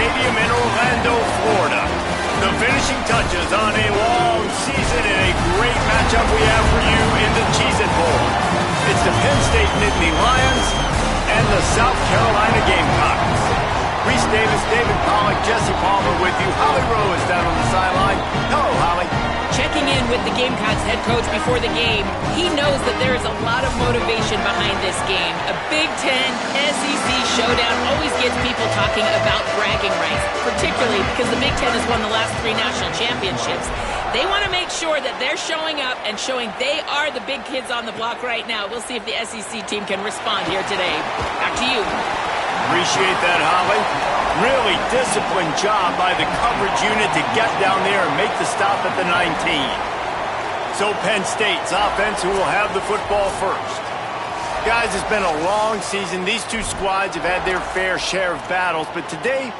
Stadium in Orlando, Florida. The finishing touches on a long season and a great matchup we have for you in the Cheez-It Bowl. It's the Penn State Nittany Lions and the South Carolina Gamecocks. Reese Davis, David Pollack, Jesse Palmer with you. Holly Rowe is down on the sideline. Hello, Holly. Checking in with the Gamecocks head coach before the game, he knows that there is a lot of motivation behind this game. A Big Ten SEC showdown always gets people talking about bragging rights, particularly because the Big Ten has won the last 3 national championships. They want to make sure that they're showing up and showing they are the big kids on the block right now. We'll see if the SEC team can respond here today. Back to you. Appreciate that, Holly. Really disciplined job by the coverage unit to get down there and make the stop at the 19. So Penn State's offense who will have the football first. Guys, it's been a long season. These two squads have had their fair share of battles, but today,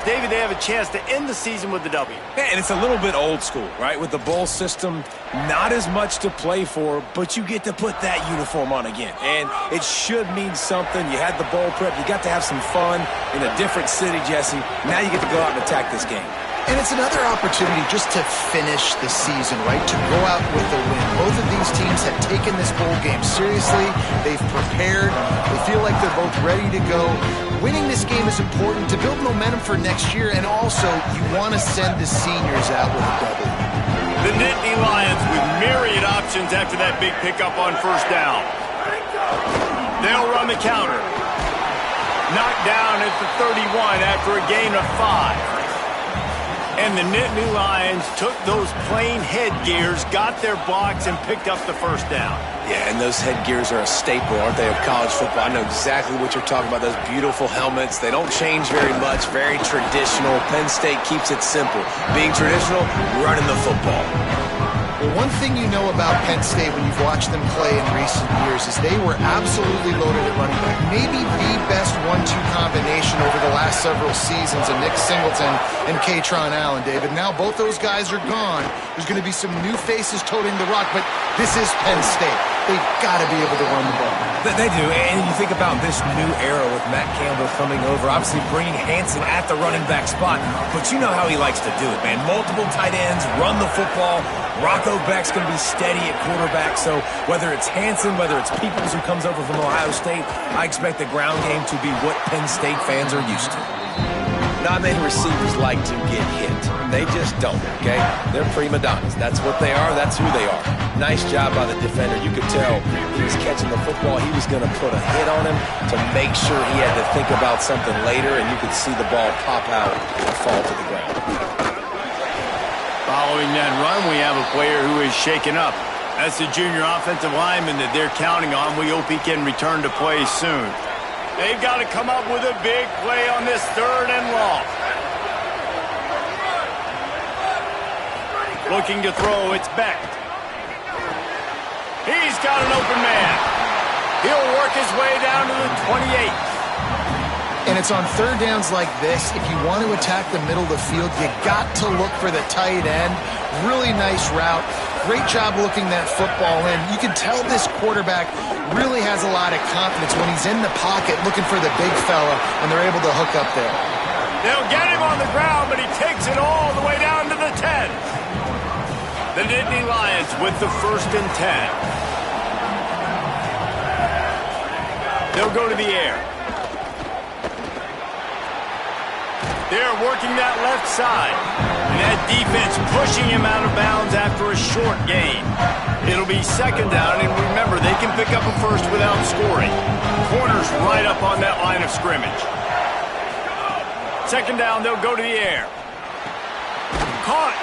David, they have a chance to end the season with the W. Yeah, and it's a little bit old school, right? With the bowl system, not as much to play for, but you get to put that uniform on again. And it should mean something. You had the bowl prep. You got to have some fun in a different city, Jesse. Now you get to go out and attack this game. And it's another opportunity just to finish the season, right? To go out with a win. Both of these teams have taken this bowl game seriously. They've prepared. They feel like they're both ready to go. Winning this game is important to build momentum for next year, and also you want to send the seniors out with a W. The Nittany Lions with myriad options after that big pickup on first down. They'll run the counter. Knocked down at the 31 after a gain of 5. And the Nittany Lions took those plain headgears, got their blocks, and picked up the first down. Yeah, and those headgears are a staple, aren't they, of college football? I know exactly what you're talking about, those beautiful helmets. They don't change very much, very traditional. Penn State keeps it simple. Being traditional, running the football. Well, one thing you know about Penn State when you've watched them play in recent years is they were absolutely loaded at running back. Maybe the best 1-2 combination over the last several seasons of Nick Singleton and Kaytron Allen, David. Now both those guys are gone. There's going to be some new faces toting the rock, but this is Penn State. They've got to be able to run the ball. They do, and you think about this new era with Matt Campbell coming over, obviously bringing Hanson at the running back spot, but you know how he likes to do it, man. Multiple tight ends, run the football. Rocco Beck's going to be steady at quarterback, so whether it's Hanson, whether it's Peoples who comes over from Ohio State, I expect the ground game to be what Penn State fans are used to. Not many receivers like to get hit. They just don't, okay? They're prima donnas. That's what they are. That's who they are. Nice job by the defender. You could tell he was catching the football. He was going to put a hit on him to make sure he had to think about something later, and you could see the ball pop out and fall to the ground. Following that run, we have a player who is shaken up. That's the junior offensive lineman that they're counting on. We hope he can return to play soon. They've got to come up with a big play on this 3rd and long. Looking to throw, it's Beck. He's got an open man. He'll work his way down to the 28. And it's on 3rd downs like this, if you want to attack the middle of the field, you got to look for the tight end. Really nice route. Great job looking that football in. You can tell this quarterback really has a lot of confidence when he's in the pocket looking for the big fella, and they're able to hook up there. They'll get him on the ground, but he takes it all the way down to the 10. The Nittany Lions with the 1st and 10. They'll go to the air. They're working that left side. And that defense pushing him out of bounds after a short gain. It'll be 2nd down, and remember, they can pick up a first without scoring. Corner's right up on that line of scrimmage. 2nd down, they'll go to the air. Caught.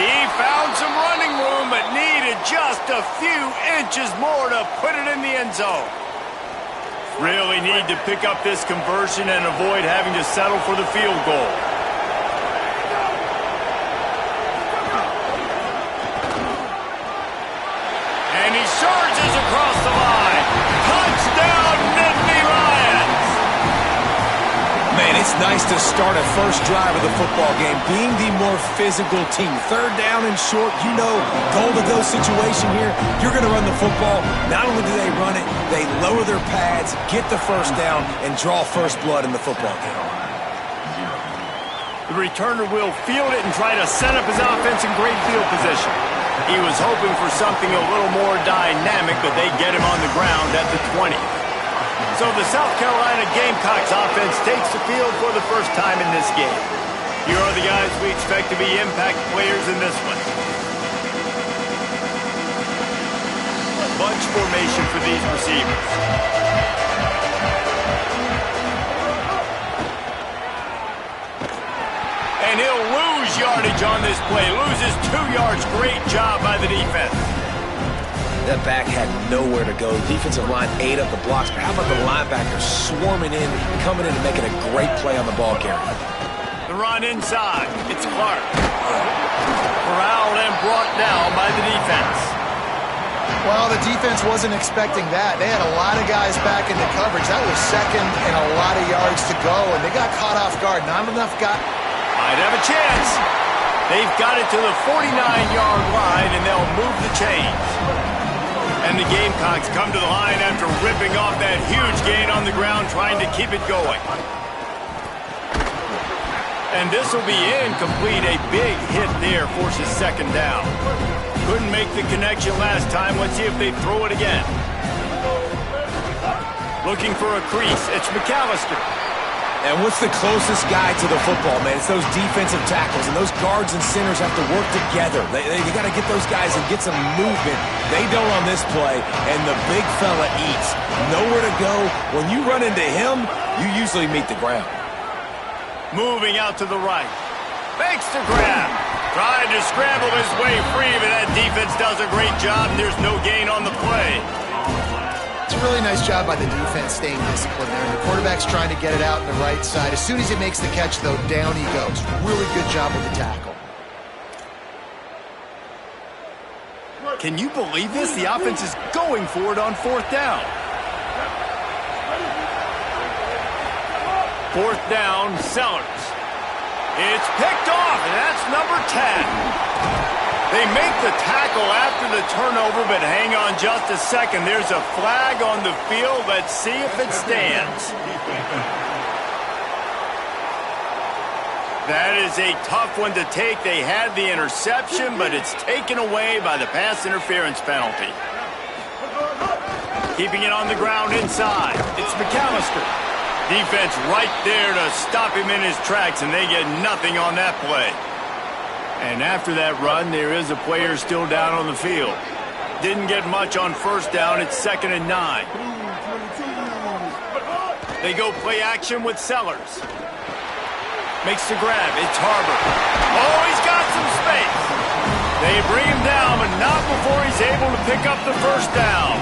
He found some running room, but needed just a few inches more to put it in the end zone. Really need to pick up this conversion and avoid having to settle for the field goal. And he surges across the line. Touchdown, Nittany Lions! Man, it's nice to start a first drive of the football game being the more physical team. 3rd down and short, you know, goal-to-go situation here. You're going to run the football. Not only do they run it, they lower their pads, get the first down, and draw first blood in the football game. The returner will field it and try to set up his offense in great field position. He was hoping for something a little more dynamic, but they get him on the ground at the 20. So the South Carolina Gamecocks offense takes the field for the first time in this game. Here are the guys we expect to be impact players in this one. Bunch formation for these receivers. And he'll lose yardage on this play. Loses 2 yards. Great job by the defense. That back had nowhere to go. Defensive line ate up the blocks, but how about the linebackers swarming in, coming in and making a great play on the ball carrier? The run inside. It's Clark. Corralled and brought down by the defense. Well, the defense wasn't expecting that. They had a lot of guys back into coverage. That was second and a lot of yards to go, and they got caught off guard. Not enough guys. Might have a chance. They've got it to the 49-yard line, and they'll move the chains. And the Gamecocks come to the line after ripping off that huge gain on the ground, trying to keep it going. And this will be incomplete. A big hit there forces second down. Couldn't make the connection last time. Let's see if they throw it again. Looking for a crease. It's McAllister. And what's the closest guy to the football, man? It's those defensive tackles, and those guards and centers have to work together. They got to get those guys and get some movement. They don't on this play, and the big fella eats. Nowhere to go. When you run into him, you usually meet the ground. Moving out to the right. Makes the grab. Tried to scramble his way free, but that defense does a great job, and there's no gain on the play. It's a really nice job by the defense staying disciplined there. The quarterback's trying to get it out on the right side. As soon as he makes the catch, though, down he goes. Really good job with the tackle. Can you believe this? The offense is going for it on 4th down. 4th down, Sellers. It's picked off, and that's number 10. They make the tackle after the turnover, but hang on just a second. There's a flag on the field. Let's see if it stands. That is a tough one to take. They had the interception, but it's taken away by the pass interference penalty. Keeping it on the ground inside. It's McAllister. Defense right there to stop him in his tracks, and they get nothing on that play. And after that run, there is a player still down on the field. Didn't get much on 1st down. It's 2nd and 9. They go play action with Sellers. Makes the grab. It's Harbor. Oh, he's got some space. They bring him down, but not before he's able to pick up the 1st down.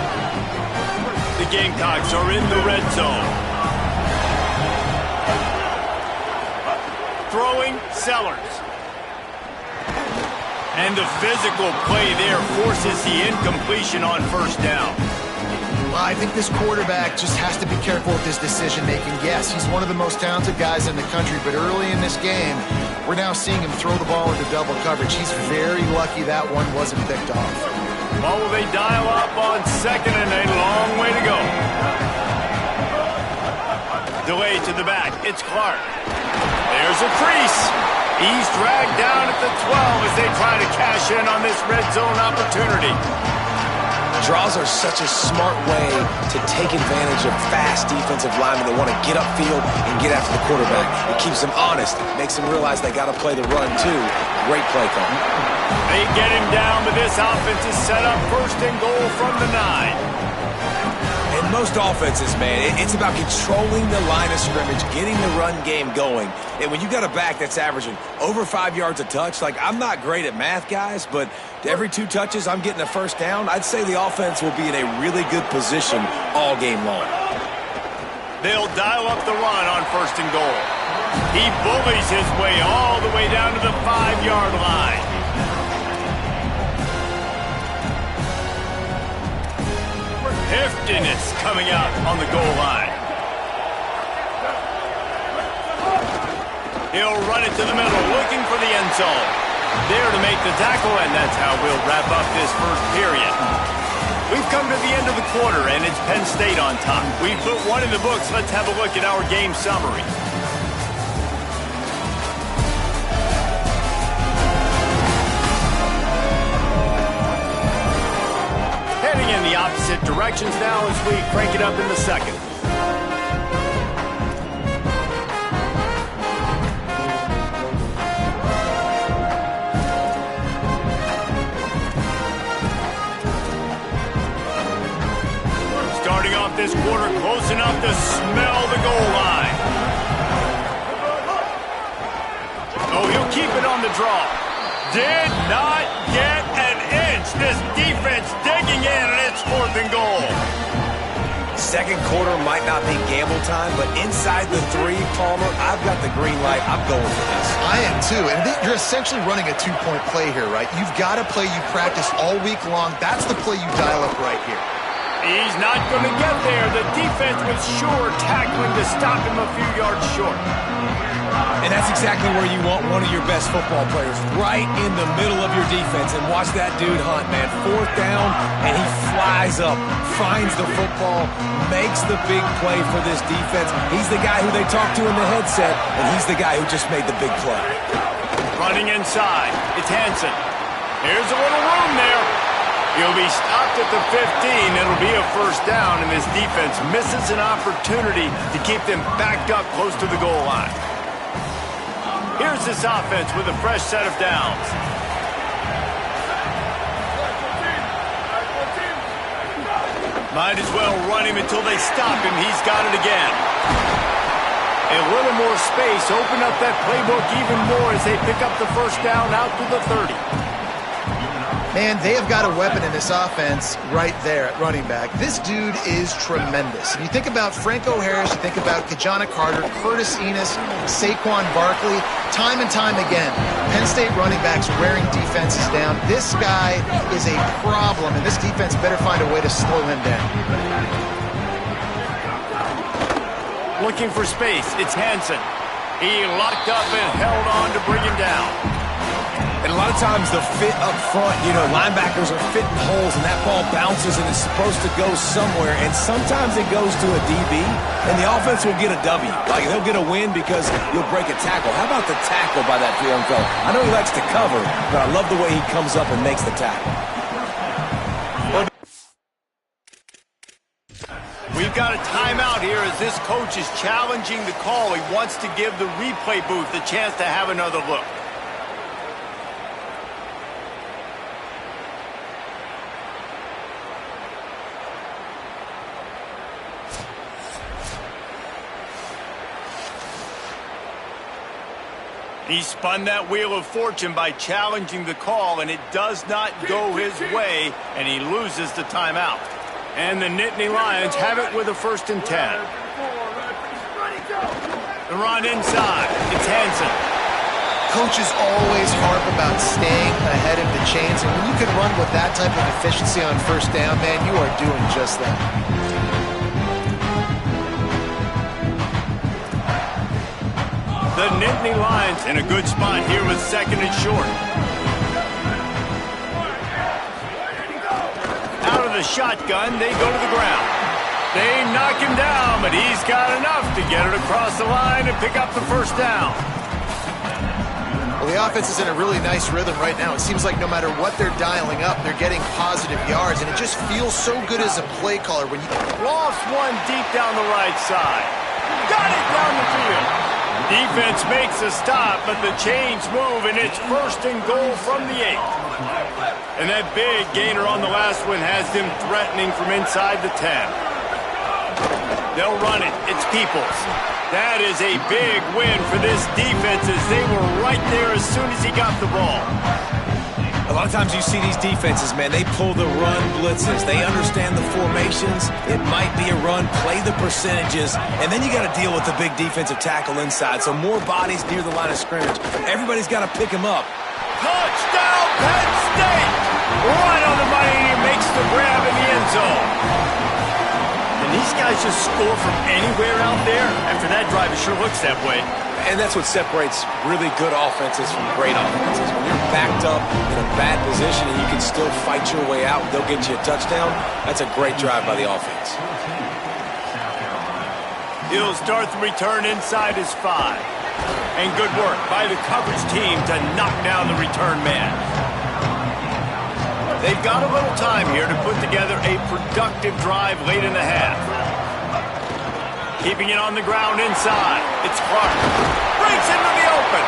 The Gamecocks are in the red zone. Throwing, Sellers. And the physical play there forces the incompletion on 1st down. Well, I think this quarterback just has to be careful with his decision-making. Yes, he's one of the most talented guys in the country, but early in this game, we're now seeing him throw the ball into double coverage. He's very lucky that one wasn't picked off. Well, will they dial up on 2nd and a long way to go? Delay to the back. It's Clark. There's a crease. He's dragged down at the 12 as they try to cash in on this red zone opportunity. Draws are such a smart way to take advantage of fast defensive linemen that want to get upfield and get after the quarterback. It keeps them honest. It makes them realize they got to play the run, too. Great play call. They get him down, but this offense is set up 1st and goal from the 9. And most offenses, man, it's about controlling the line of scrimmage, getting the run game going. And when you got a back that's averaging over 5 yards a touch, like, I'm not great at math, guys, but every 2 touches I'm getting a 1st down, I'd say the offense will be in a really good position all game long. They'll dial up the run on 1st and goal. He bullies his way all the way down to the 5-yard line. Hifton is coming out on the goal line. He'll run it to the middle, looking for the end zone. There to make the tackle, and that's how we'll wrap up this 1st period. We've come to the end of the quarter, and it's Penn State on top. We've put one in the books. Let's have a look at our game summary. Moving in the opposite directions now as we crank it up in the second. Starting off this quarter close enough to smell the goal line. Oh, he'll keep it on the draw. Did not get an inch. This defense digging in, and it's 4th and goal. Second quarter might not be gamble time, but inside the 3, Palmer, I've got the green light. I'm going for this. I am too, and you're essentially running a 2-point play here, right? You've got a play you practice all week long. That's the play you dial up right here. He's not going to get there. The defense was sure tackling to stop him a few yards short. And that's exactly where you want one of your best football players, right in the middle of your defense. And watch that dude hunt, man. 4th down, and he flies up, finds the football, makes the big play for this defense. He's the guy who they talk to in the headset, and he's the guy who just made the big play. Running inside, it's Hansen. Here's a little room there. He'll be stopped at the 15. It'll be a 1st down, and this defense misses an opportunity to keep them backed up close to the goal line. Here's this offense with a fresh set of downs. Might as well run him until they stop him. He's got it again. A little more space. Open up that playbook even more as they pick up the 1st down out to the 30. Man, they have got a weapon in this offense right there at running back. This dude is tremendous. And you think about Franco Harris, you think about Kajana Carter, Curtis Enis, Saquon Barkley, time and time again, Penn State running backs wearing defenses down. This guy is a problem, and this defense better find a way to slow him down. Looking for space, it's Hansen. He locked up and held on to bring him down. And a lot of times the fit up front, you know, linebackers are fitting holes, and that ball bounces and it's supposed to go somewhere. And sometimes it goes to a DB, and the offense will get a W. Like, they'll get a win because you'll break a tackle. How about the tackle by that young fella? I know he likes to cover, but I love the way he comes up and makes the tackle. We've got a timeout here as this coach is challenging the call. He wants to give the replay booth a chance to have another look. He spun that wheel of fortune by challenging the call, and it does not go his way, and he loses the timeout. And the Nittany Lions have it with a 1st and 10. The run inside. It's Hansen. Coaches always harp about staying ahead of the chains, and when you can run with that type of efficiency on 1st down, man, you are doing just that. The Nittany Lions in a good spot here with 2nd and short. Out of the shotgun, they go to the ground. They knock him down, but he's got enough to get it across the line and pick up the 1st down. Well, the offense is in a really nice rhythm right now. It seems like no matter what they're dialing up, they're getting positive yards, and it just feels so good as a play caller when you... Lofts one deep down the right side. Got it down the field. Defense makes a stop, but the chains move, and it's 1st and goal from the 8. And that big gainer on the last one has them threatening from inside the 10. They'll run it. It's Peoples. That is a big win for this defense as they were right there as soon as he got the ball. A lot of times you see these defenses, man, they pull the run blitzes. They understand the formations. It might be a run, play the percentages, and then you got to deal with the big defensive tackle inside. So more bodies near the line of scrimmage. Everybody's got to pick him up. Touchdown, Penn State! Right on the money, and he makes the grab in the end zone. And these guys just score from anywhere out there. After that drive, it sure looks that way. And that's what separates really good offenses from great offenses. When you're backed up in a bad position and you can still fight your way out, they'll get you a touchdown. That's a great drive by the offense. He'll start the return inside his 5. And good work by the coverage team to knock down the return man. They've got a little time here to put together a productive drive late in the half. Keeping it on the ground inside. It's Clark. Breaks into the open.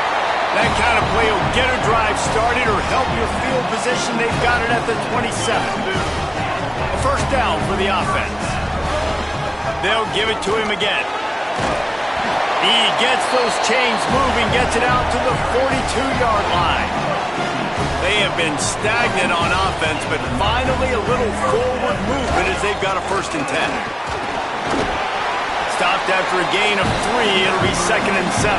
That kind of play will get a drive started or help your field position. They've got it at the 27. A first down for the offense. They'll give it to him again. He gets those chains moving, gets it out to the 42-yard line. They have been stagnant on offense, but finally a little forward movement as they've got a 1st and 10. Stopped after a gain of 3. It'll be 2nd and 7.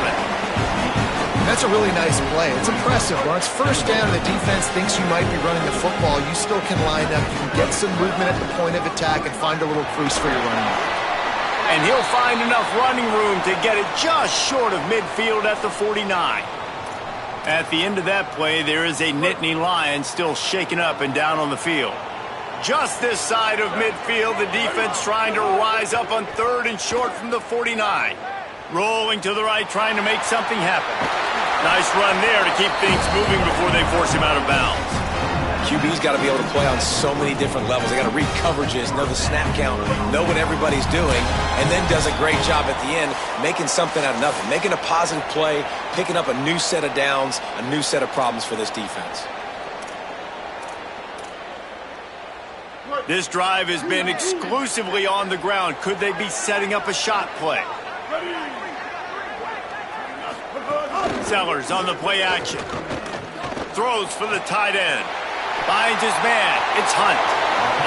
That's a really nice play. It's impressive. When it's first down and the defense thinks you might be running the football, you still can line up. You can get some movement at the point of attack and find a little crease for your running back. And he'll find enough running room to get it just short of midfield at the 49. At the end of that play, there is a Nittany Lion still shaken up and down on the field. Just this side of midfield, the defense trying to rise up on 3rd and short from the 49. Rolling to the right, trying to make something happen. Nice run there to keep things moving before they force him out of bounds. QB's got to be able to play on so many different levels. They got to read coverages, know the snap count, know what everybody's doing, and then does a great job at the end making something out of nothing, making a positive play, picking up a new set of downs, a new set of problems for this defense. This drive has been exclusively on the ground. Could they be setting up a shot play? Sellers on the play action. Throws for the tight end. Finds his man. It's Hunt.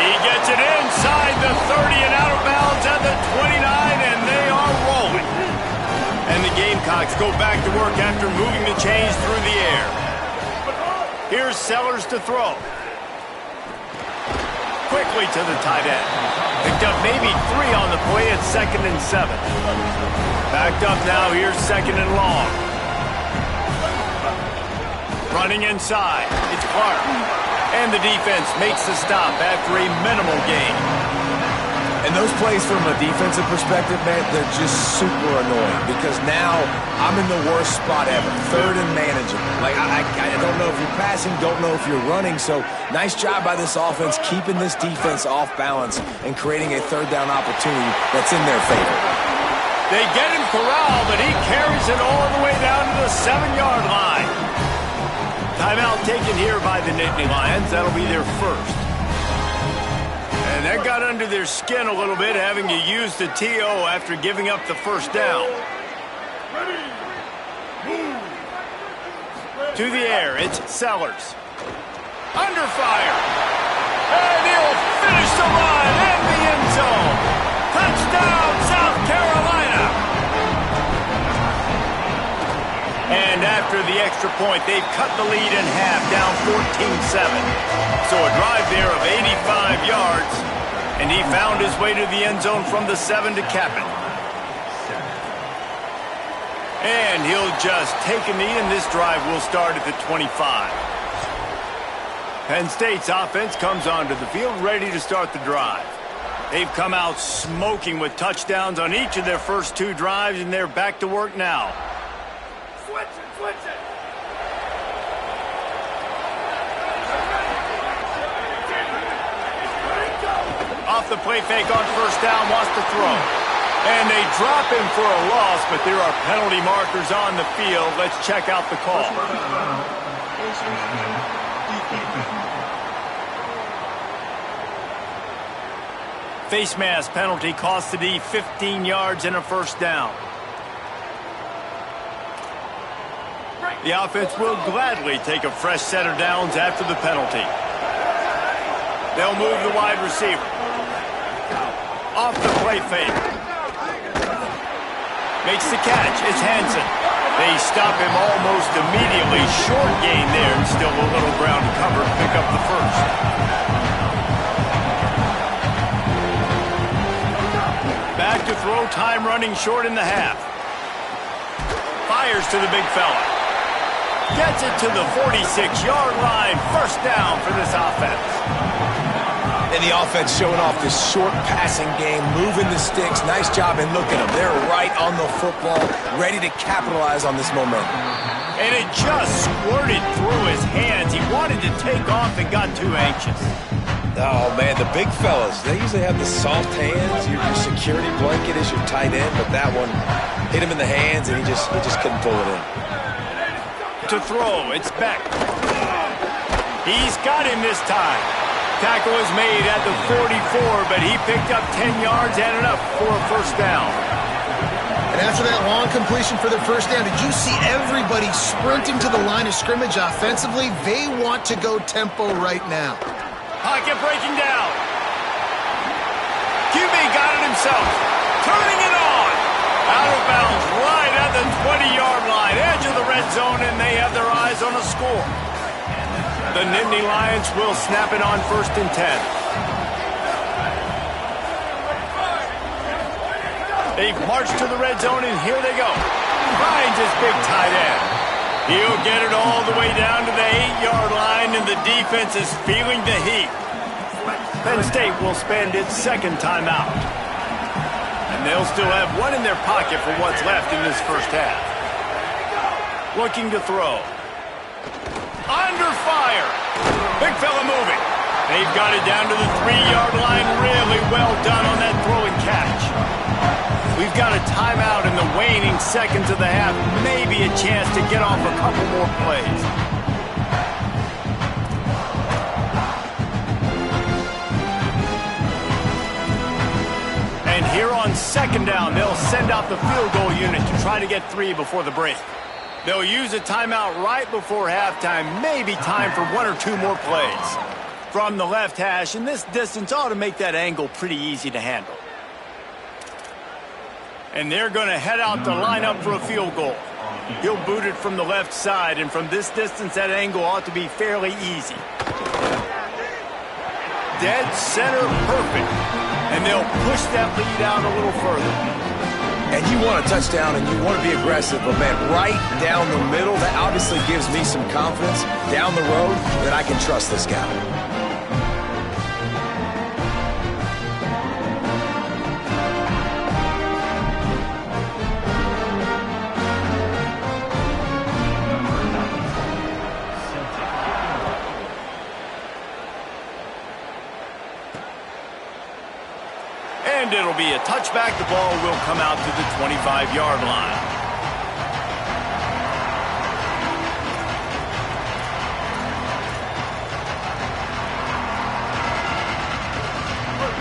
He gets it inside the 30 and out of bounds at the 29, and they are rolling. And the Gamecocks go back to work after moving the chains through the air. Here's Sellers to throw. Quickly to the tight end. Picked up maybe 3 on the play at 2nd and 7. Backed up now. Here's 2nd and long. Running inside. It's Clark. And the defense makes the stop after a minimal gain. And those plays from a defensive perspective, man, they're just super annoying because now I'm in the worst spot ever. 3rd and manageable. Like, I don't know if you're passing, don't know if you're running. So nice job by this offense keeping this defense off balance and creating a 3rd down opportunity that's in their favor. They get him corralled, but he carries it all the way down to the 7-yard line. Timeout taken here by the Nittany Lions. That'll be their first. And that got under their skin a little bit, having to use the TO after giving up the 1st down. To the air, it's Sellers. Under fire. And he'll finish the line in the end zone. Touchdown, South Carolina. And after the extra point, they've cut the lead in half, down 14-7. So a drive there of 85 yards, and he found his way to the end zone from the 7 to cap it. And he'll just take a knee, and this drive will start at the 25. Penn State's offense comes onto the field, ready to start the drive. They've come out smoking with touchdowns on each of their first 2 drives, and they're back to work now. Switch it! Off the play fake on 1st down, wants to throw. And they drop him for a loss, but there are penalty markers on the field. Let's check out the call. Face mask penalty cost the D 15 yards and a 1st down. The offense will gladly take a fresh set of downs after the penalty. They'll move the wide receiver. Off the play fake. Makes the catch. It's Hansen. They stop him almost immediately. Short gain there and still a little ground to cover to pick up the 1st. Back to throw, time running short in the half. Fires to the big fella. Gets it to the 46-yard line. 1st down for this offense. And the offense showing off this short passing game, moving the sticks. Nice job, and look at them. They're right on the football, ready to capitalize on this momentum. And it just squirted through his hands. He wanted to take off and got too anxious. Oh, man, the big fellas, they usually have the soft hands. Your security blanket is your tight end, but that one hit him in the hands, and he just couldn't pull it in. To throw, it's Beck. He's got him this time. Tackle was made at the 44, but he picked up 10 yards and enough for a first down. And after that long completion for the first down, did you see everybody sprinting to the line of scrimmage offensively? They want to go tempo right now. Pocket breaking down. QB got it himself. Turning it on. Out of bounds right at the 20-yard line. Edge of the red zone, and they have their eyes on a score. The Nittany Lions will snap it on 1st and 10. They've marched to the red zone, and here they go. Finds his big tight end. He'll get it all the way down to the 8-yard line, and the defense is feeling the heat. Penn State will spend its second timeout. And they'll still have one in their pocket for what's left in this first half. Looking to throw. Under fire. Big fella moving. They've got it down to the 3-yard line. Really well done on that throw and catch. We've got a timeout in the waning seconds of the half. Maybe a chance to get off a couple more plays. And here on 2nd down, they'll send out the field goal unit to try to get 3 before the break. They'll use a timeout right before halftime. Maybe time for 1 or 2 more plays. From the left hash, and this distance ought to make that angle pretty easy to handle. And they're going to head out to line up for a field goal. He'll boot it from the left side, and from this distance, that angle ought to be fairly easy. Dead center perfect. And they'll push that lead out a little further. And you want a touchdown, and you want to be aggressive, but, man, right down the middle, that obviously gives me some confidence down the road that I can trust this guy. And it'll be a touchback. The ball will come out to the 25-yard line.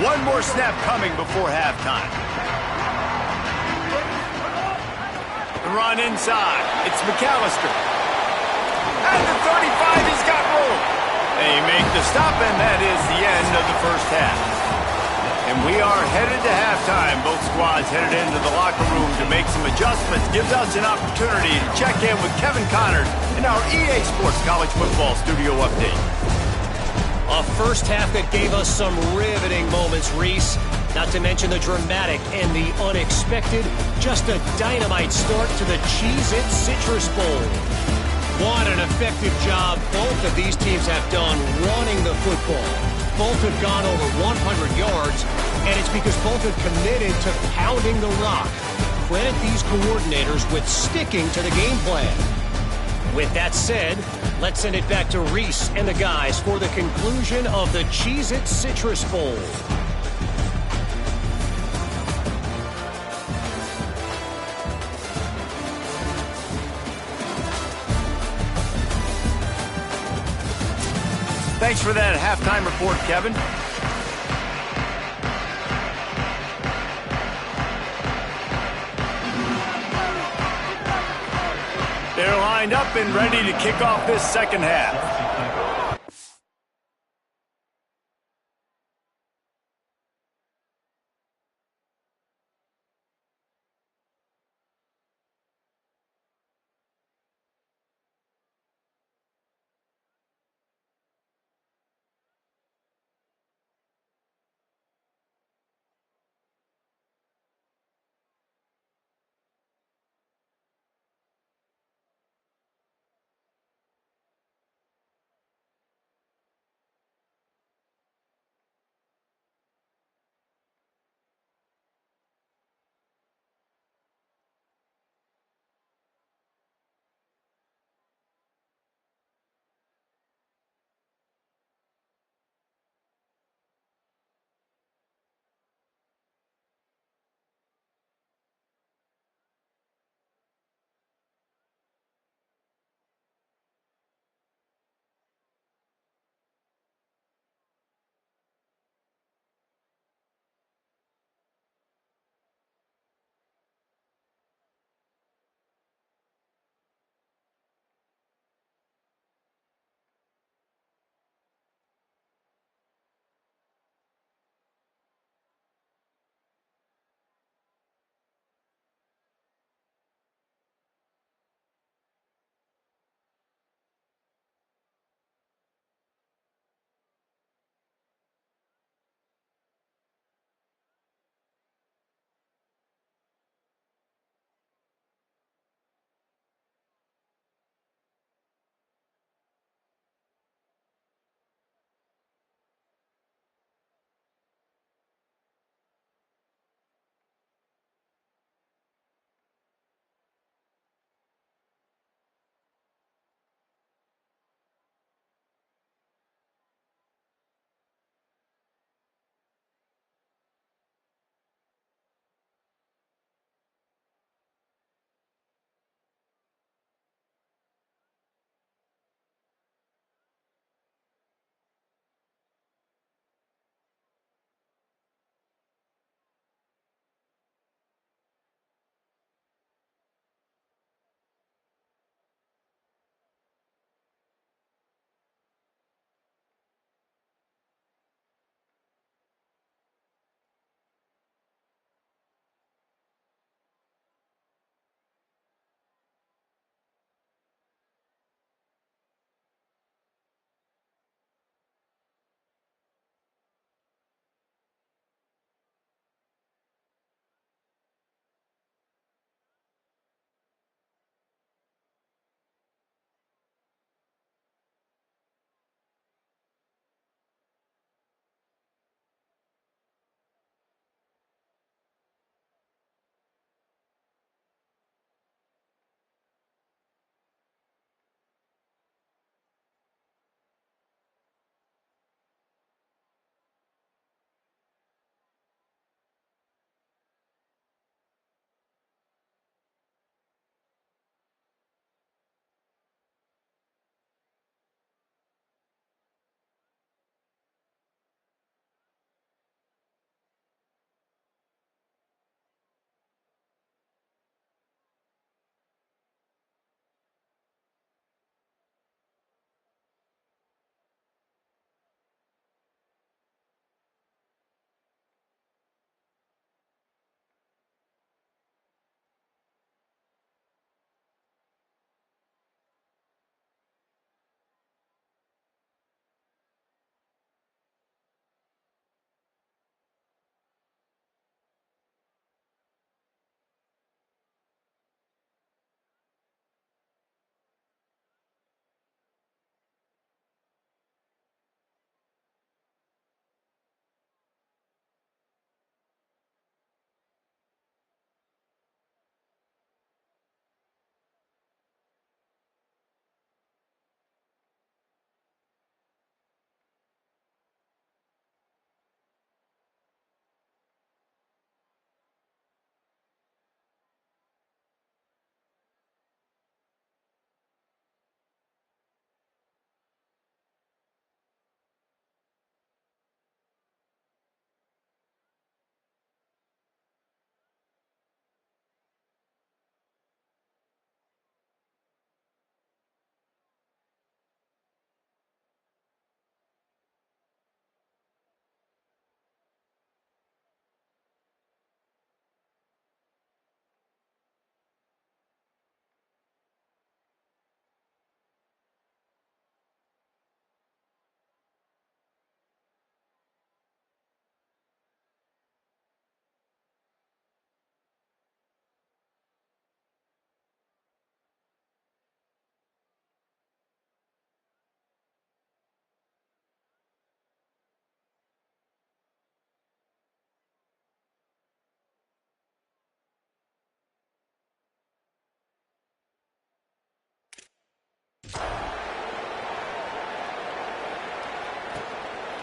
One more snap coming before halftime. The run inside. It's McAllister. At the 35, he's got room. They make the stop, and that is the end of the first half. And we are headed to halftime. Both squads headed into the locker room to make some adjustments. Gives us an opportunity to check in with Kevin Connors in our EA Sports College Football Studio Update. A first half that gave us some riveting moments, Reese. Not to mention the dramatic and the unexpected. Just a dynamite start to the Cheez-It Citrus Bowl. What an effective job both of these teams have done running the football. Both have gone over 100 yards, and it's because both have committed to pounding the rock. Credit these coordinators with sticking to the game plan. With that said, let's send it back to Reese and the guys for the conclusion of the Cheez-It Citrus Bowl. Thanks for that halftime report, Kevin. They're lined up and ready to kick off this second half.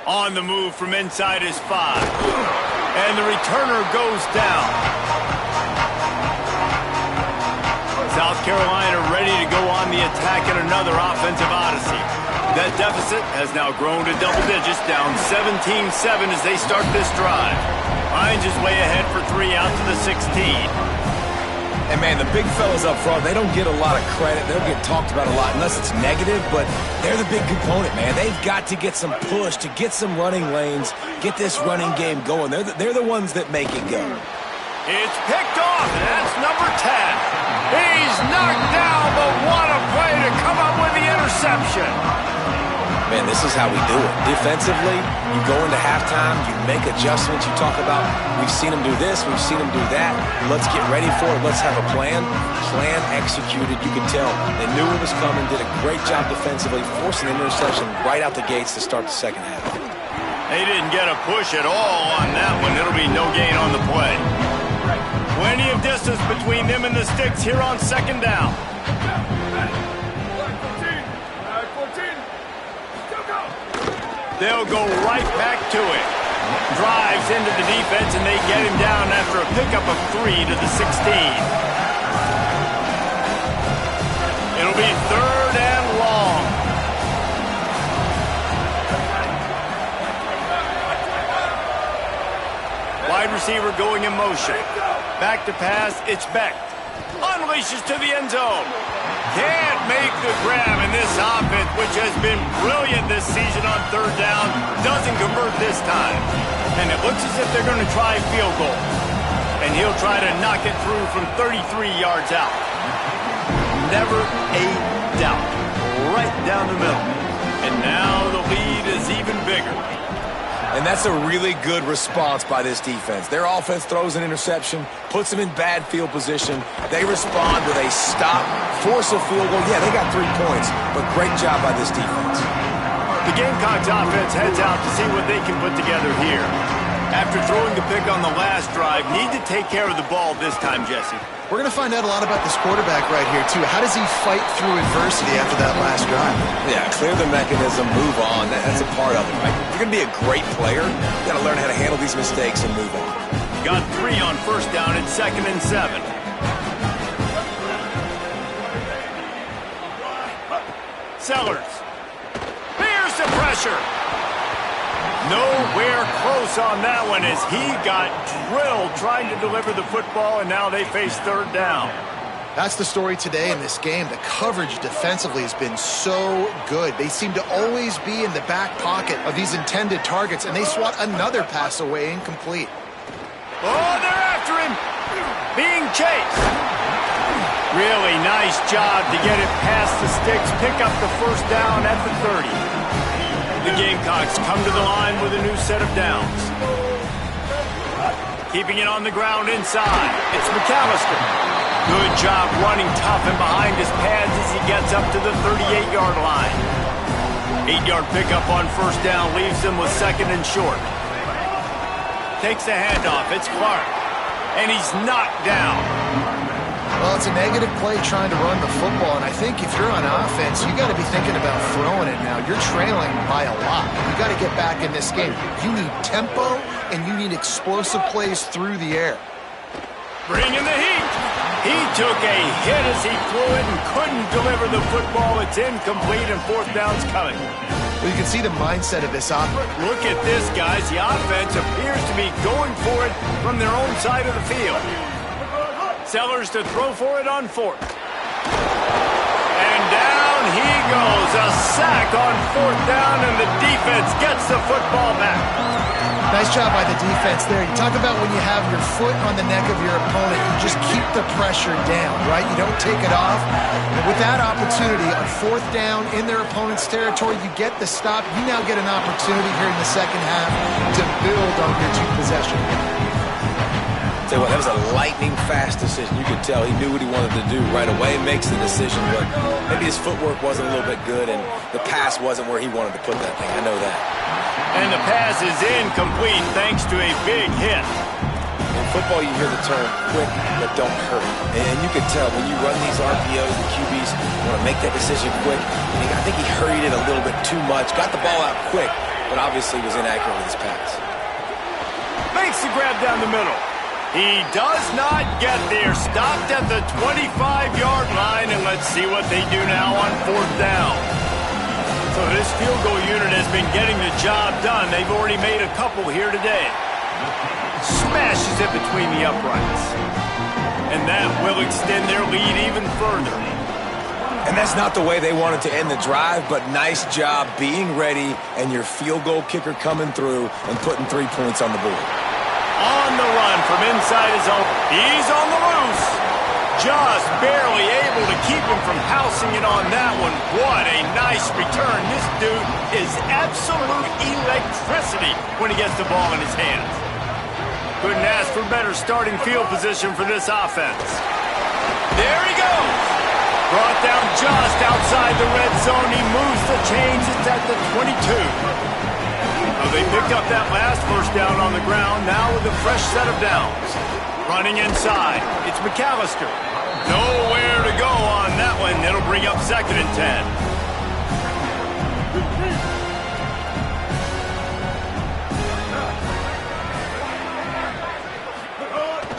On the move from inside his 5. And the returner goes down. South Carolina ready to go on the attack in another offensive odyssey. That deficit has now grown to double digits, down 17-7 as they start this drive. Hines is way ahead for 3 out to the 16. And, man, the big fellas up front, they don't get a lot of credit. They don't get talked about a lot unless it's negative, but they're the big component, man. They've got to get some push, to get some running lanes, get this running game going. They're the ones that make it go. It's picked off, and that's number 10. He's knocked down, but what a play to come up with the interception. Man, this is how we do it. Defensively, you go into halftime, you make adjustments. You talk about, we've seen them do this, we've seen them do that. Let's get ready for it. Let's have a plan. Plan executed. You can tell they knew it was coming, did a great job defensively, forcing an interception right out the gates to start the second half. They didn't get a push at all on that one. It'll be no gain on the play. Plenty of distance between them and the sticks here on second down. They'll go right back to it. Drives into the defense, and they get him down after a pickup of 3 to the 16. It'll be 3rd and long. Wide receiver going in motion. Back to pass, it's Beck. Unleashes to the end zone. Can't make the grab, and this offense, which has been brilliant this season on 3rd down, doesn't convert this time. And it looks as if they're going to try a field goal. And he'll try to knock it through from 33 yards out. Never a doubt. Right down the middle. And now the lead is even bigger. And that's a really good response by this defense. Their offense throws an interception, puts them in bad field position. They respond with a stop, force a field goal. Yeah, they got 3 points, but great job by this defense. The Gamecocks offense heads out to see what they can put together here. After throwing the pick on the last drive, need to take care of the ball this time, Jesse. We're going to find out a lot about this quarterback right here, too. How does he fight through adversity after that last drive? Yeah, clear the mechanism, move on. That's a part of it, right? If you're going to be a great player, you got to learn how to handle these mistakes and move on. Got 3 on 1st down at 2nd and 7. Sellers. Here's the pressure. Nowhere close on that one as he got drilled trying to deliver the football, and now they face 3rd down. That's the story today in this game. The coverage defensively has been so good. They seem to always be in the back pocket of these intended targets, and they swat another pass away incomplete. Oh, they're after him. Being chased. Really nice job to get it past the sticks, pick up the 1st down at the 30. The Gamecocks come to the line with a new set of downs. Keeping it on the ground inside. It's McAllister. Good job running tough and behind his pads as he gets up to the 38-yard line. 8-yard pickup on 1st down leaves him with 2nd and short. Takes the handoff. It's Clark. And he's knocked down. Well, it's a negative play trying to run the football, and I think if you're on offense, you got to be thinking about throwing it now. You're trailing by a lot. You got to get back in this game. You need tempo, and you need explosive plays through the air. Bringing the heat. He took a hit as he flew it and couldn't deliver the football. It's incomplete, and 4th down's coming. Well, you can see the mindset of this offense. Look at this, guys. The offense appears to be going for it from their own side of the field. Sellers to throw for it on 4th. And down he goes. A sack on 4th down, and the defense gets the football back. Nice job by the defense there. You talk about when you have your foot on the neck of your opponent, you just keep the pressure down, right? You don't take it off. And with that opportunity on 4th down in their opponent's territory, you get the stop. You now get an opportunity here in the second half to build on your 2 possessions. Tell you what, that was a lightning-fast decision. You could tell he knew what he wanted to do right away, makes the decision, but maybe his footwork wasn't a little bit good, and the pass wasn't where he wanted to put that thing. I know that. And the pass is incomplete thanks to a big hit. In football, you hear the term quick but don't hurt. And you can tell when you run these RPOs, the QBs want to make that decision quick. And I think he hurried it a little bit too much, got the ball out quick, but obviously was inaccurate with his pass. Makes the grab down the middle. He does not get there. Stopped at the 25-yard line, and let's see what they do now on 4th down. So this field goal unit has been getting the job done. They've already made a couple here today. Smashes it between the uprights. And that will extend their lead even further. And that's not the way they wanted to end the drive, but nice job being ready and your field goal kicker coming through and putting 3 points on the board. On the run from inside his own. He's on the loose. Just barely able to keep him from housing it on that one. What a nice return. This dude is absolute electricity when he gets the ball in his hands. Couldn't ask for better starting field position for this offense. There he goes. Brought down just outside the red zone. He moves the chains. It's at the 22. Well, they picked up that last first down on the ground, now with a fresh set of downs. Running inside, it's McAllister. Nowhere to go on that one. It'll bring up 2nd and 10.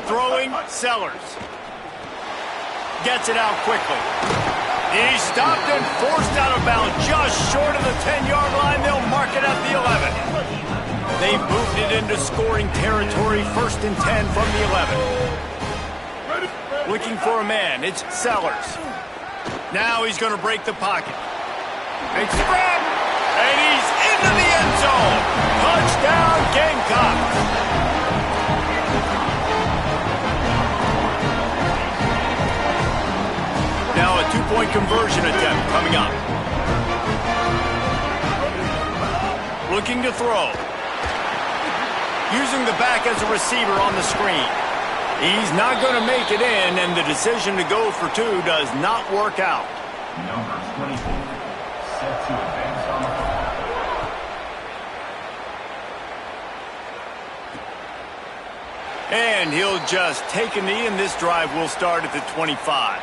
Throwing, Sellers. Gets it out quickly. He's stopped and forced out of bounds just short of the 10-yard line. They'll mark it at the 11. They've moved it into scoring territory. 1st and 10 from the 11. Looking for a man. It's Sellers. Now he's going to break the pocket. Makes the grab. And he's into the end zone. Touchdown, Gamecocks. Now a 2-point conversion attempt coming up. Looking to throw. Using the back as a receiver on the screen. He's not going to make it in, and the decision to go for 2 does not work out. Number 24, set to advance on the fly. And he'll just take a knee, and this drive will start at the 25.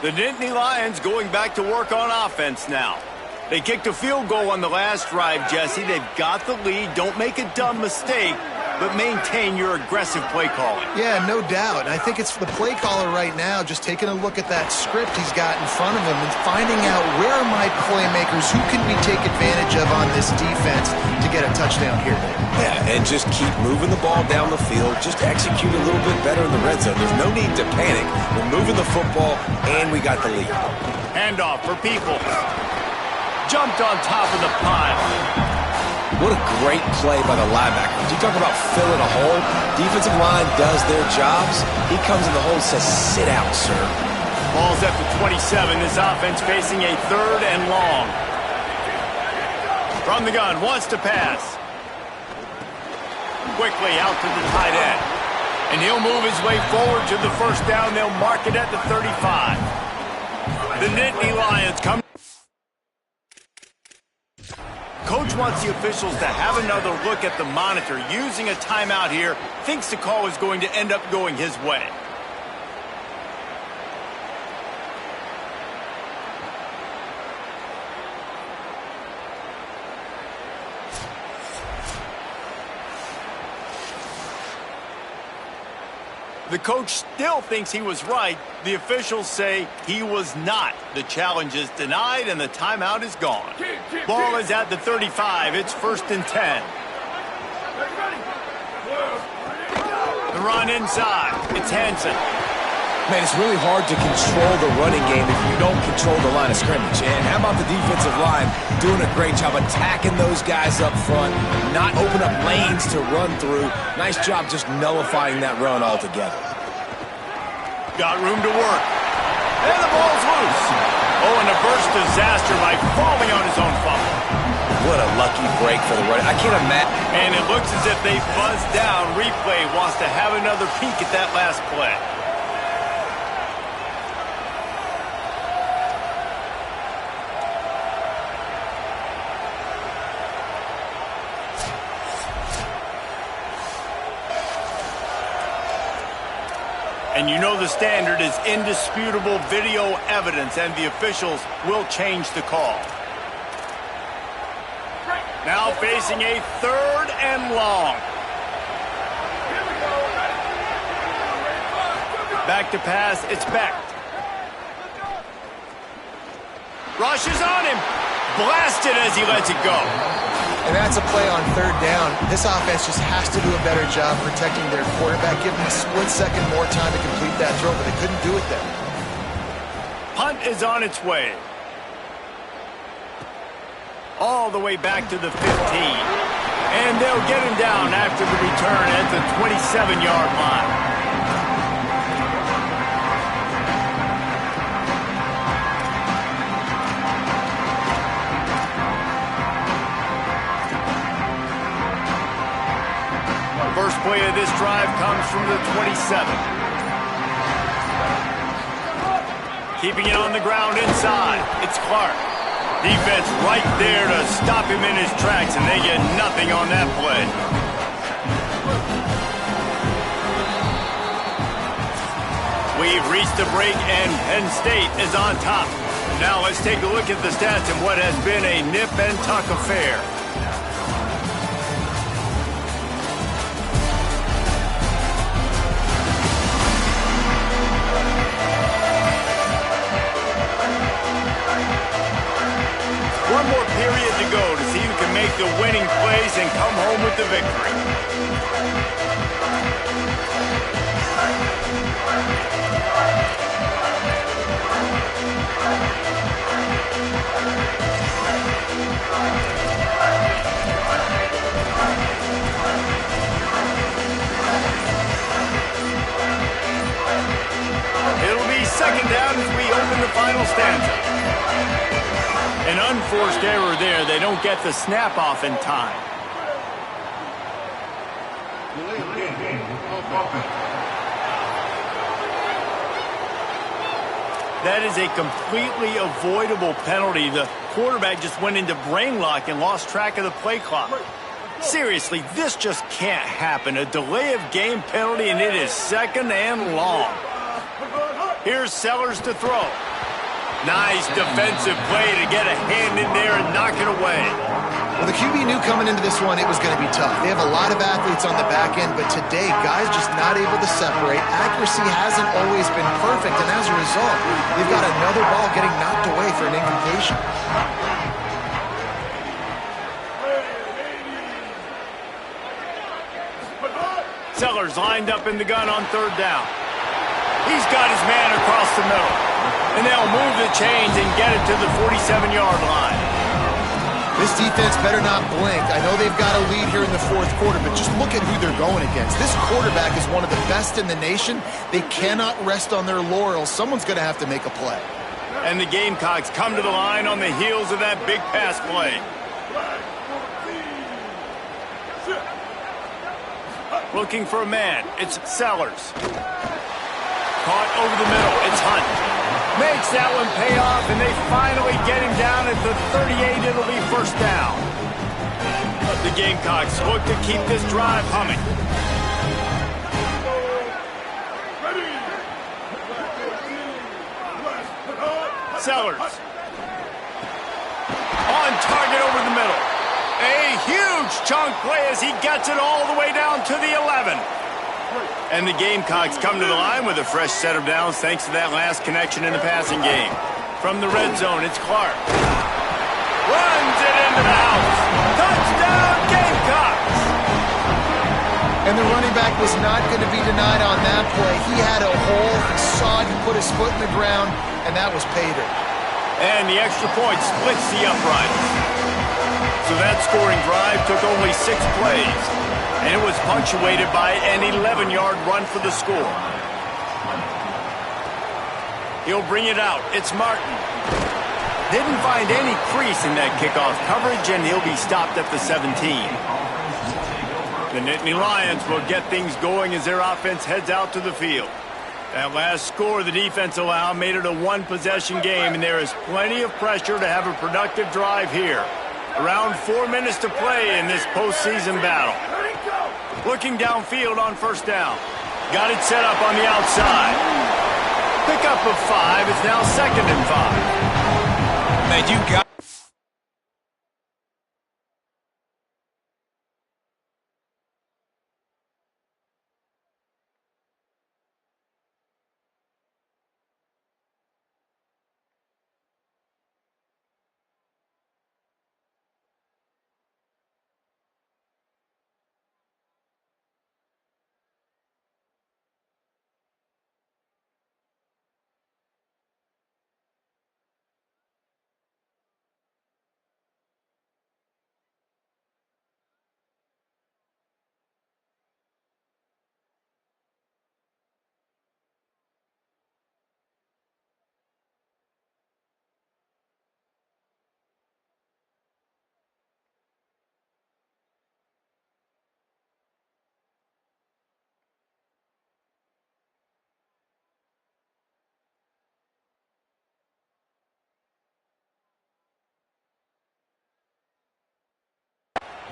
The Nittany Lions going back to work on offense now. They kicked a field goal on the last drive, Jesse. They've got the lead. Don't make a dumb mistake, but maintain your aggressive play calling. Yeah, no doubt. I think it's the play caller right now just taking a look at that script he's got in front of him and finding out where are my playmakers, who can we take advantage of on this defense to get a touchdown here. Yeah, and just keep moving the ball down the field. Just execute a little bit better in the red zone. There's no need to panic. We're moving the football, and we got the lead. Handoff for Peoples. Jumped on top of the pile. What a great play by the linebacker. You talk about filling a hole. Defensive line does their jobs. He comes in the hole and says, sit out, sir. Ball's at the 27. This offense facing a 3rd and long. From the gun, wants to pass. Quickly out to the tight end. And he'll move his way forward to the 1st down. They'll mark it at the 35. The Nittany Lions come. Coach wants the officials to have another look at the monitor. Using a timeout here, thinks the call is going to end up going his way. The coach still thinks he was right. The officials say he was not. The challenge is denied, and the timeout is gone. Ball is at the 35. It's 1st and 10. The run inside. It's Hansen. Man, it's really hard to control the running game if you don't control the line of scrimmage. And how about the defensive line doing a great job attacking those guys up front, not open up lanes to run through. Nice job just nullifying that run altogether. Got room to work. And the ball's loose. Oh, and a burst disaster by falling on his own fumble. What a lucky break for the running. I can't imagine. And it looks as if they buzzed down. Replay wants to have another peek at that last play. And you know the standard is indisputable video evidence, and the officials will change the call. Now facing a 3rd and long. Back to pass, it's Beck. Rushes on him. Blasted as he lets it go. And that's a play on 3rd down. This offense just has to do a better job protecting their quarterback, give them a split second more time to complete that throw, but they couldn't do it then. Punt is on its way. All the way back to the 15. And they'll get him down after the return at the 27-yard line. First play of this drive comes from the 27. Keeping it on the ground inside. It's Clark. Defense right there to stop him in his tracks, and they get nothing on that play. We've reached the break, and Penn State is on top. Now let's take a look at the stats in what has been a nip-and-tuck affair. One more period to go to see who can make the winning plays and come home with the victory. It'll be 2nd down as we open the final stanza. An unforced error there. They don't get the snap off in time. That is a completely avoidable penalty. The quarterback just went into brain lock and lost track of the play clock. Seriously, this just can't happen. A delay of game penalty, and it is 2nd and long. Here's Sellers to throw. Nice defensive play to get a hand in there and knock it away. Well, the QB knew coming into this one it was going to be tough. They have a lot of athletes on the back end, but today, guys just not able to separate. Accuracy hasn't always been perfect, and as a result, they've got another ball getting knocked away for an incompletion. Sellers lined up in the gun on 3rd down. He's got his man across the middle. And they'll move the chains and get it to the 47-yard line. This defense better not blink. I know they've got a lead here in the 4th quarter, but just look at who they're going against. This quarterback is one of the best in the nation. They cannot rest on their laurels. Someone's going to have to make a play. And the Gamecocks come to the line on the heels of that big pass play. Looking for a man. It's Sellers. Caught over the middle. It's Hunt. Makes that one pay off, and they finally get him down at the 38. It'll be 1st down. The Gamecocks look to keep this drive humming. Sellers. On target over the middle. A huge chunk play as he gets it all the way down to the 11. And the Gamecocks come to the line with a fresh set of downs thanks to that last connection in the passing game. From the red zone, it's Clark. Runs it into the house. Touchdown, Gamecocks! And the running back was not going to be denied on that play. He had a hole, he saw it, he put his foot in the ground, and that was pay dirt. And the extra point splits the uprights. So that scoring drive took only 6 plays. And it was punctuated by an 11-yard run for the score. He'll bring it out. It's Martin. Didn't find any crease in that kickoff coverage, and he'll be stopped at the 17. The Nittany Lions will get things going as their offense heads out to the field. That last score the defense allowed made it a 1-possession game, and there is plenty of pressure to have a productive drive here. Around 4 minutes to play in this postseason battle. Looking downfield on 1st down. Got it set up on the outside. Pickup of 5. It's now 2nd and 5. Man, you got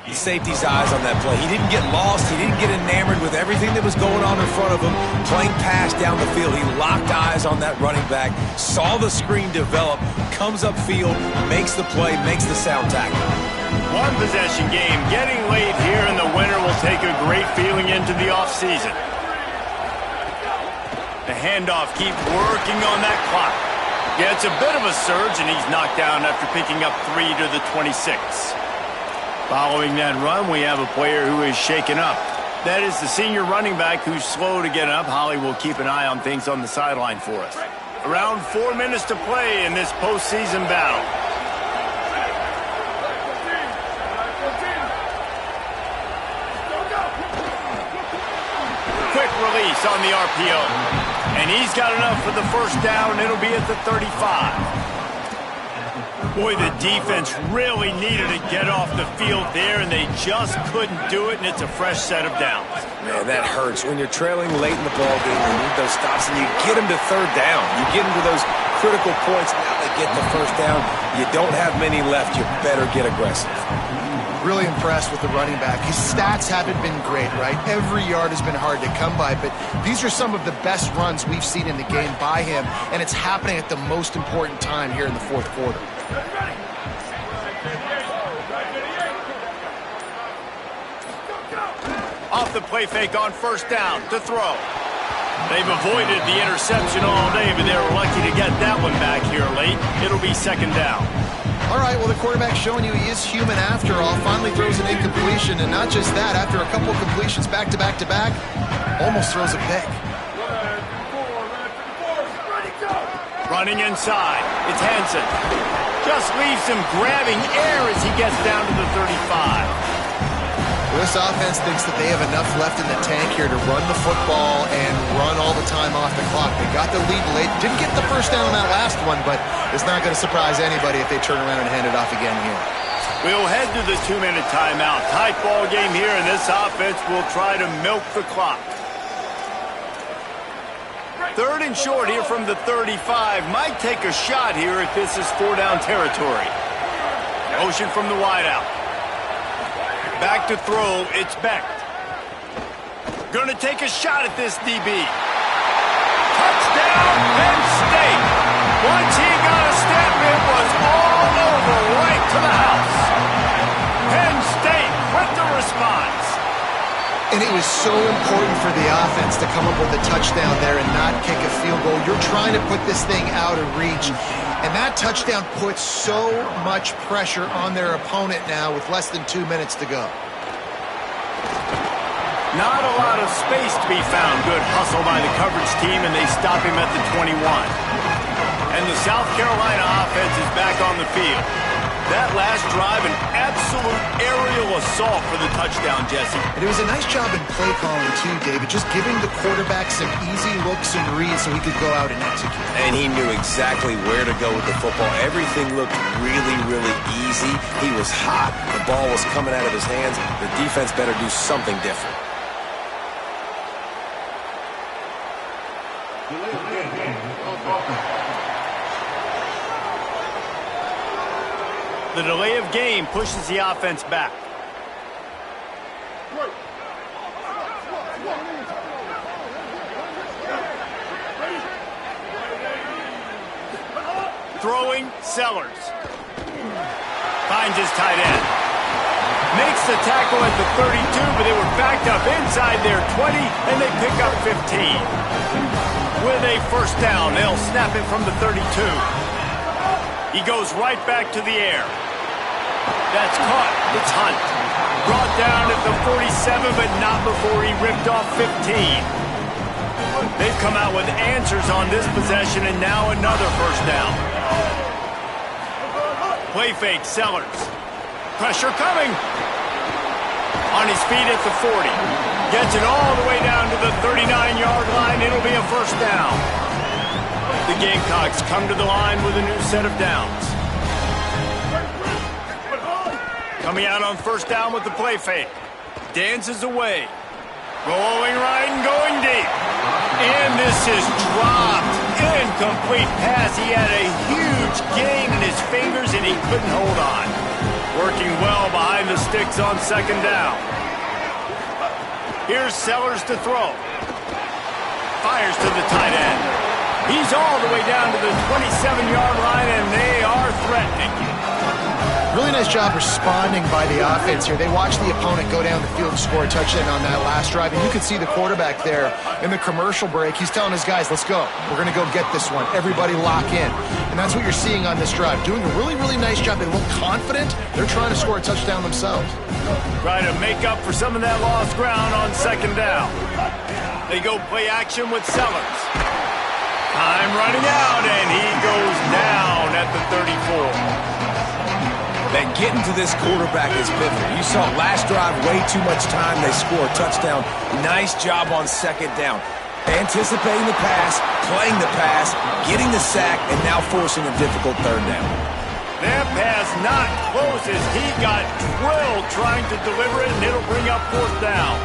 The safety's eyes on that play. He didn't get lost. He didn't get enamored with everything that was going on in front of him. Playing pass down the field. He locked eyes on that running back, saw the screen develop, comes upfield, makes the play, makes the sound tackle. One possession game getting late here, and the winner will take a great feeling into the offseason. The handoff keeps working on that clock. Gets a bit of a surge, and he's knocked down after picking up 3 to the 26. Following that run, we have a player who is shaken up. That is the senior running back who's slow to get up. Holly will keep an eye on things on the sideline for us. Around 4 minutes to play in this postseason battle. Quick release on the RPO. And he's got enough for the first down. It'll be at the 35. Boy, the defense really needed to get off the field there, and they just couldn't do it, and it's a fresh set of downs. Man, that hurts. When you're trailing late in the ball game, you need those stops, and you get them to third down. You get them to those critical points. Now they get the first down. You don't have many left. You better get aggressive. Really impressed with the running back. His stats haven't been great, right? Every yard has been hard to come by, but these are some of the best runs we've seen in the game by him, and it's happening at the most important time here in the fourth quarter. Off the play fake on first down to throw. They've avoided the interception all day, but they were lucky to get that one back here late. It'll be second down. All right, well, the quarterback's showing you he is human after all. Finally throws an incompletion, and not just that, after a couple completions back-to-back-to-back, almost throws a pick. Running inside, it's Hansen. Just leaves him grabbing air as he gets down to the 35. This offense thinks that they have enough left in the tank here to run the football and run all the time off the clock. They got the lead late. Didn't get the first down on that last one, but it's not going to surprise anybody if they turn around and hand it off again here. We'll head to the 2-minute timeout. Tight ball game here, and this offense will try to milk the clock. Third and short here from the 35. Might take a shot here if this is 4-down territory. Motion from the wideout. Back to throw, it's Becht. Gonna take a shot at this DB. Touchdown, Penn State. Once he got a step, it was all over, right to the house. Penn State with the response. And it was so important for the offense to come up with a touchdown there and not kick a field goal. You're trying to put this thing out of reach. And that touchdown puts so much pressure on their opponent now with less than 2 minutes to go. Not a lot of space to be found. Good hustle by the coverage team, and they stop him at the 21. And the South Carolina offense is back on the field. That last drive, an absolute aerial assault for the touchdown, Jesse. And it was a nice job in play calling, too, David, just giving the quarterback some easy looks and reads so he could go out and execute. And he knew exactly where to go with the football. Everything looked really, really easy. He was hot. The ball was coming out of his hands. The defense better do something different. The delay of game pushes the offense back. Throwing, Sellers. Finds his tight end. Makes the tackle at the 32, but they were backed up inside their 20, and they pick up 15. With a first down, they'll snap it from the 32. He goes right back to the air. That's caught. It's Hunt. Brought down at the 47, but not before he ripped off 15. They've come out with answers on this possession, and now another first down. Play fake, Sellers. Pressure coming. On his feet at the 40. Gets it all the way down to the 39-yard line. It'll be a first down. The Gamecocks come to the line with a new set of downs. Coming out on first down with the play fake. Dances away. Rolling right and going deep. And this is dropped. Incomplete pass. He had a huge gain in his fingers and he couldn't hold on. Working well behind the sticks on second down. Here's Sellers to throw. Fires to the tight end. He's all the way down to the 27-yard line, and they are threatening. Really nice job responding by the offense here. They watched the opponent go down the field and score a touchdown on that last drive, and you could see the quarterback there in the commercial break. He's telling his guys, let's go. We're going to go get this one. Everybody lock in. And that's what you're seeing on this drive. Doing a really, really nice job. They look confident. They're trying to score a touchdown themselves. Trying to make up for some of that lost ground on second down. They go play action with Sellers. Time running out, and he goes down at the 34. Man, getting to this quarterback is pivotal. You saw last drive, way too much time. They score a touchdown. Nice job on second down. Anticipating the pass, playing the pass, getting the sack, and now forcing a difficult third down. That pass not close as he got drilled trying to deliver it, and it'll bring up fourth down.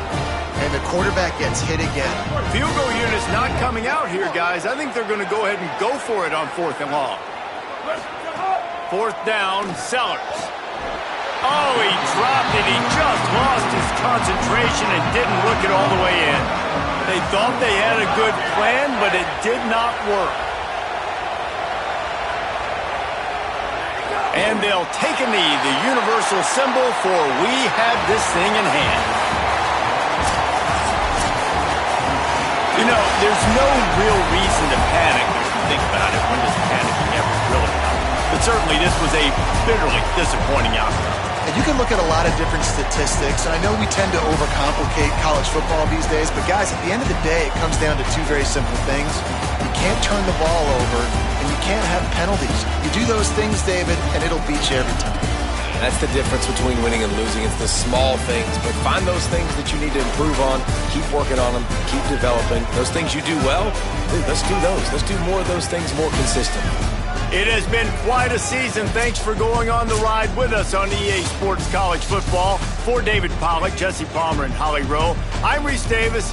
And the quarterback gets hit again. Field goal unit's not coming out here, guys. I think they're going to go ahead and go for it on fourth and long. Fourth down, Sellers. Oh, he dropped it. He just lost his concentration and didn't look it all the way in. They thought they had a good plan, but it did not work. And they'll take a knee, the universal symbol for we have this thing in hand. You know, there's no real reason to panic if you think about it. When does panicking ever really happen? But certainly this was a bitterly disappointing outcome. And you can look at a lot of different statistics, and I know we tend to overcomplicate college football these days, but guys, at the end of the day, it comes down to two very simple things. You can't turn the ball over, and you can't have penalties. You do those things, David, and it'll beat you every time. That's the difference between winning and losing. It's the small things, but find those things that you need to improve on, keep working on them, keep developing. Those things you do well, dude, let's do those. Let's do more of those things more consistently. It has been quite a season. Thanks for going on the ride with us on EA Sports College Football. For David Pollack, Jesse Palmer, and Holly Rowe, I'm Reese Davis.